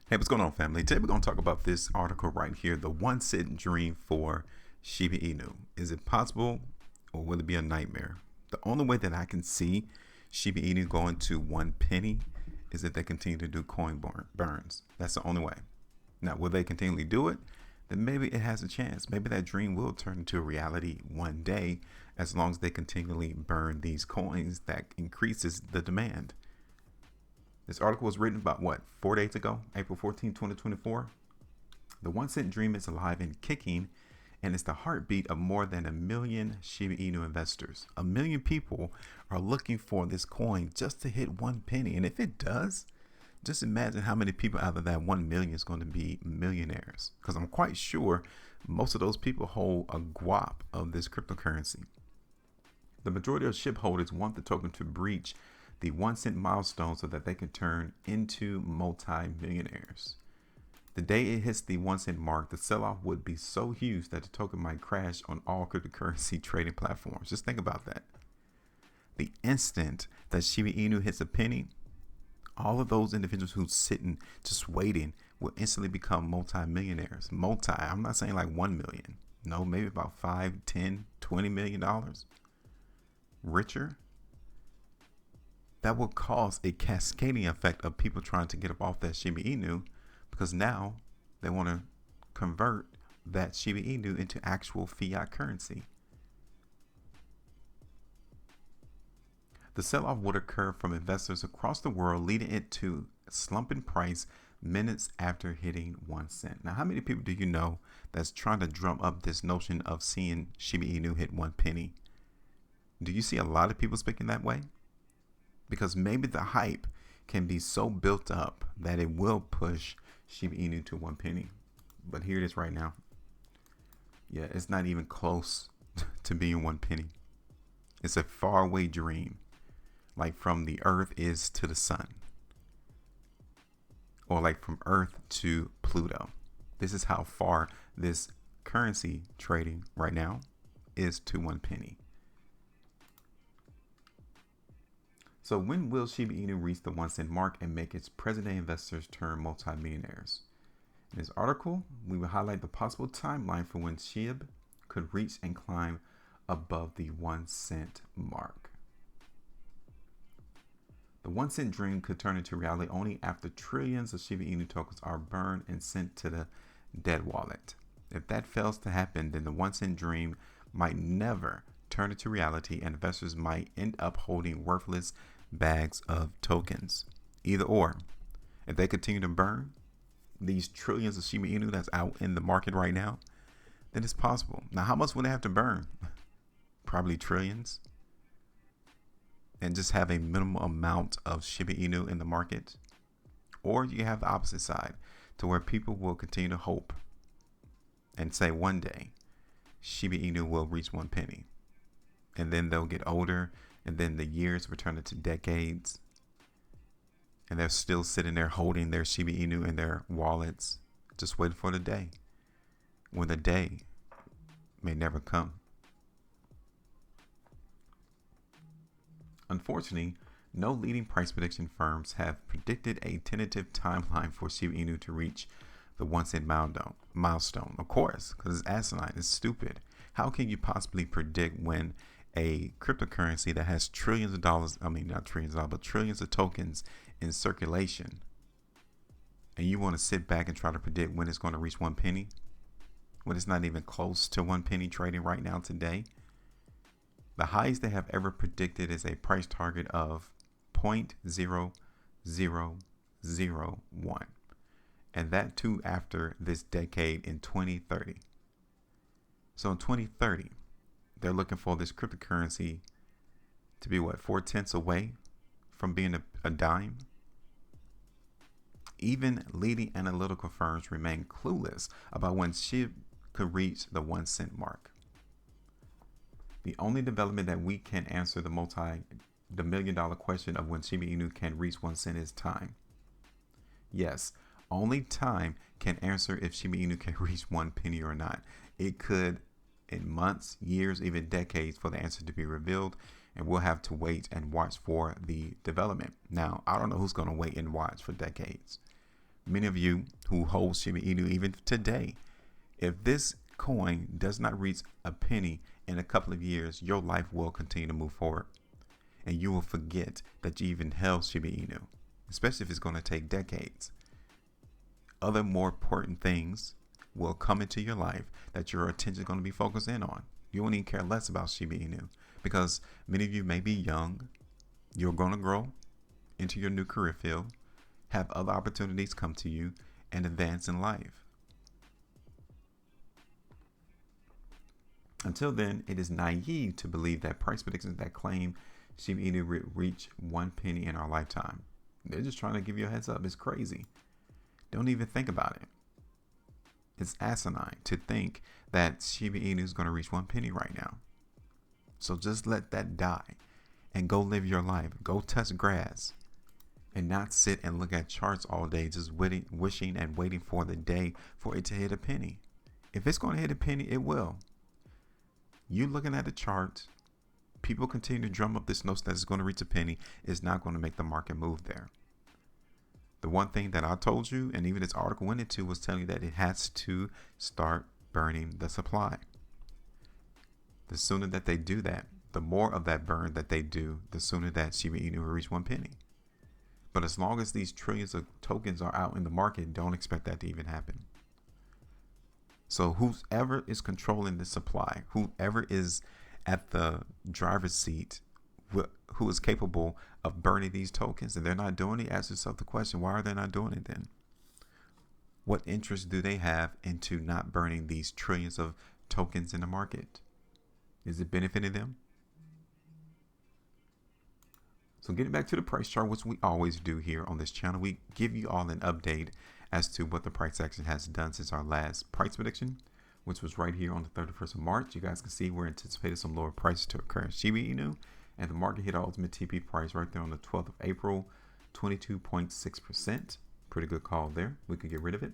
Hey, what's going on, family? Today we're going to talk about this article right here, the 1 cent dream for Shiba Inu. Is it possible or will it be a nightmare? The only way that I can see Shiba Inu going to 1 penny is if they continue to do coin burns. That's the only way. Now, will they continually do it? Then maybe it has a chance. Maybe that dream will turn into a reality one day as long as they continually burn these coins that increases the demand. This article was written about 4 days ago, April 14, 2024. The 1 cent dream is alive and kicking, and it's the heartbeat of more than 1 million Shiba Inu investors. 1 million people are looking for this coin just to hit 1 penny. And if it does, just imagine how many people out of that 1 million is going to be millionaires. Because I'm quite sure most of those people hold a guap of this cryptocurrency. The majority of Shib holders want the token to breach the 1 cent milestone so that they can turn into multi-millionaires. The day it hits the 1 cent mark, the sell-off would be so huge that the token might crash on all cryptocurrency trading platforms. Just think about that. The instant that Shiba Inu hits a penny, all of those individuals who's sitting just waiting will instantly become multi-millionaires. I'm not saying like 1 million. No, maybe about 5, 10, $20 million richer. That will cause a cascading effect of people trying to get up off that Shiba Inu because now they want to convert that Shiba Inu into actual fiat currency. The sell-off would occur from investors across the world, leading it to a slump in price minutes after hitting 1 cent. Now, how many people do you know that's trying to drum up this notion of seeing Shiba Inu hit 1 penny? Do you see a lot of people speaking that way? Because maybe the hype can be so built up that it will push Shiba Inu to 1 penny. But here it is right now. Yeah, it's not even close to being 1 penny. It's a faraway dream, like from the earth is to the sun, or like from earth to Pluto. This is how far this currency trading right now is to 1 penny. So when will Shiba Inu reach the 1 cent mark and make its present-day investors turn multi-millionaires? In this article, we will highlight the possible timeline for when Shib could reach and climb above the 1 cent mark. The 1 cent dream could turn into reality only after trillions of Shiba Inu tokens are burned and sent to the dead wallet. If that fails to happen, then the 1 cent dream might never turn into reality and investors might end up holding worthless bags of tokens. Either or. If they continue to burn these trillions of Shiba Inu that's out in the market right now, then it's possible. Now, how much would they have to burn? Probably trillions. And just have a minimal amount of Shiba Inu in the market. Or you have the opposite side to where people will continue to hope and say one day Shiba Inu will reach 1 penny. And then they'll get older, and then the years will turn into decades. And they're still sitting there holding their Shiba Inu in their wallets, just waiting for the day when the day may never come. Unfortunately, no leading price prediction firms have predicted a tentative timeline for Shiba Inu to reach the 1 cent milestone. Of course, because it's asinine, it's stupid. How can you possibly predict when a cryptocurrency that has trillions of dollars, not trillions of dollars, but trillions of tokens in circulation, and you want to sit back and try to predict when it's going to reach 1 penny, when it's not even close to 1 penny trading right now today? The highest they have ever predicted is a price target of 0.0001, and that too after this decade in 2030. So in 2030, they're looking for this cryptocurrency to be 4/10 away from being a dime. Even leading analytical firms remain clueless about when Shib could reach the 1 cent mark. The only development that we can answer the $1 million question of when Shiba Inu can reach 1 cent is time. Yes, only time can answer if Shiba Inu can reach 1 penny or not. It could in months, years, even decades for the answer to be revealed, and we'll have to wait and watch for the development. Now, I don't know who's going to wait and watch for decades, Many of you who hold Shiba Inu even today, if this coin does not reach a penny in a couple of years, your life will continue to move forward. And you will forget that you even held Shiba Inu, especially if it's going to take decades. Other more important things will come into your life that your attention is going to be focused in on. You won't even care less about Shiba Inu because many of you may be young. You're going to grow into your new career field, have other opportunities come to you, and advance in life. Until then, it is naive to believe that price predictions that claim Shiba Inu will reach 1 penny in our lifetime. They're just trying to give you a heads up. It's crazy. Don't even think about it. It's asinine to think that Shiba Inu is going to reach 1 penny right now. So just let that die and go live your life. Go touch grass and not sit and look at charts all day, just wishing and waiting for the day for it to hit a penny. If it's going to hit a penny, it will. You looking at the chart, people continue to drum up this notion that it's going to reach a penny, is not going to make the market move there. The one thing that I told you, and even this article went into, was telling you that it has to start burning the supply. The sooner that they do that, the more of that burn that they do, the sooner that Shiba Inu will reach 1 penny. But as long as these trillions of tokens are out in the market, don't expect that to even happen. So whoever is controlling the supply, whoever is at the driver's seat, who is capable of burning these tokens, and they're not doing it, ask yourself the question, why are they not doing it then? What interest do they have into not burning these trillions of tokens in the market? Is it benefiting them? So getting back to the price chart, which we always do here on this channel, we give you all an update as to what the price action has done since our last price prediction, which was right here on the 31st of March. You guys can see we're anticipating some lower prices to occur in Shiba Inu, and the market hit our ultimate TP price right there on the 12th of April, 22.6%. Pretty good call there. We could get rid of it.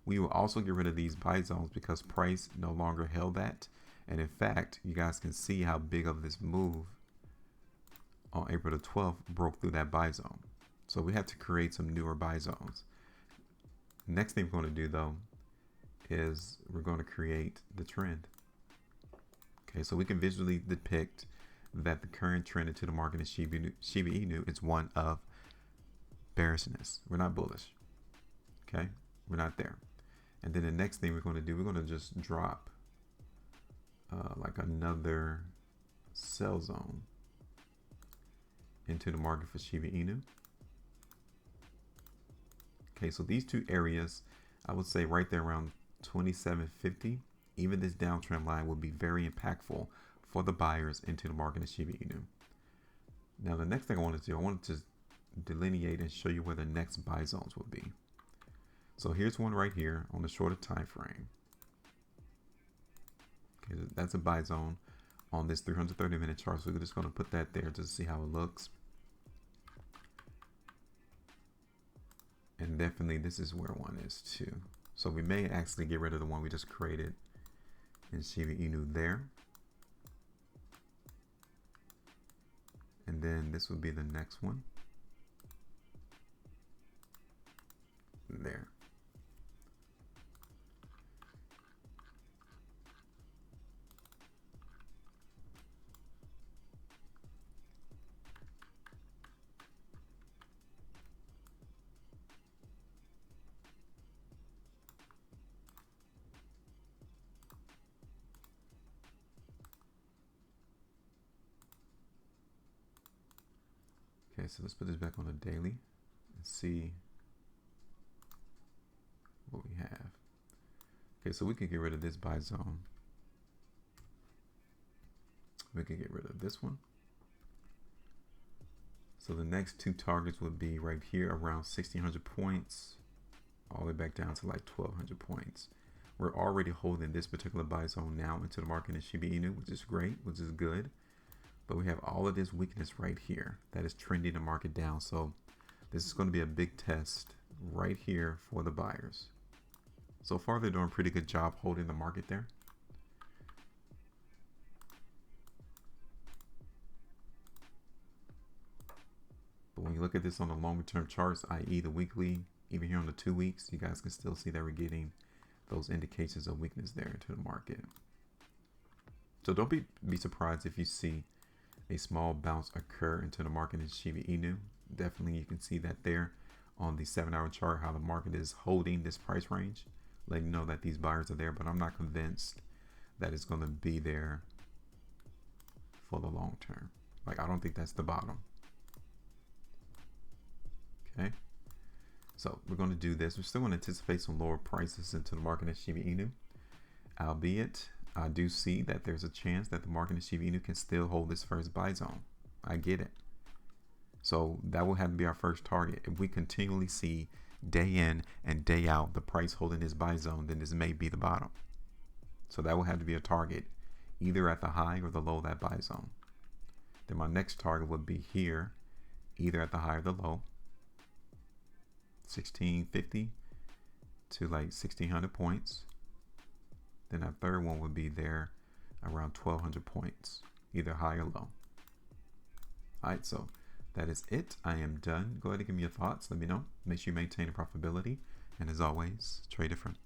We will also get rid of these buy zones because price no longer held that. And in fact, you guys can see how big of this move on April the 12th broke through that buy zone. So we have to create some newer buy zones. Next thing we're going to do though is we're going to create the trend. Okay, so we can visually depict that the current trend into the market in Shiba Inu is one of bearishness. We're not bullish. Okay, we're not there. And then the next thing we're going to do, we're going to just drop like another sell zone into the market for Shiba Inu. Okay, so these two areas, I would say right there around 27.50, even this downtrend line will be very impactful for the buyers into the market in Shiba Inu. Now the next thing I wanted to do, I wanted to delineate and show you where the next buy zones will be. So here's one right here on the shorter time frame. Okay, that's a buy zone on this 330-minute chart. So we're just going to put that there just to see how it looks. And definitely this is where one is too. So we may actually get rid of the one we just created in Shiba Inu there. And then this would be the next one. There. Okay, so let's put this back on the daily and see what we have. Okay, so we can get rid of this buy zone. We can get rid of this one. So the next two targets would be right here around 1,600 points, all the way back down to like 1,200 points. We're already holding this particular buy zone now into the market in Shiba Inu, which is great, which is good. But we have all of this weakness right here that is trending the market down. So this is going to be a big test right here for the buyers. So far, they're doing a pretty good job holding the market there. But when you look at this on the longer term charts, i.e. the weekly, even here on the 2 weeks, you guys can still see that we're getting those indications of weakness there into the market. So don't be surprised if you see a small bounce occur into the market in Shiba Inu. Definitely you can see that there on the 7-hour chart, how the market is holding this price range, letting you know that these buyers are there, but I'm not convinced that it's going to be there for the long term. Like, I don't think that's the bottom. Okay, so we're going to do this. We're still going to anticipate some lower prices into the market in Shiba Inu, albeit I do see that there's a chance that the market in Shiba Inu can still hold this first buy zone. I get it. So that will have to be our first target. If we continually see day in and day out the price holding this buy zone, then this may be the bottom. So that will have to be a target, either at the high or the low of that buy zone. Then my next target would be here, either at the high or the low, 1650 to like 1600 points. Then that third one would be there around 1200 points, either high or low. All right, so that is it. I am done. Go ahead and give me your thoughts. Let me know. Make sure you maintain the profitability. And as always, trade different.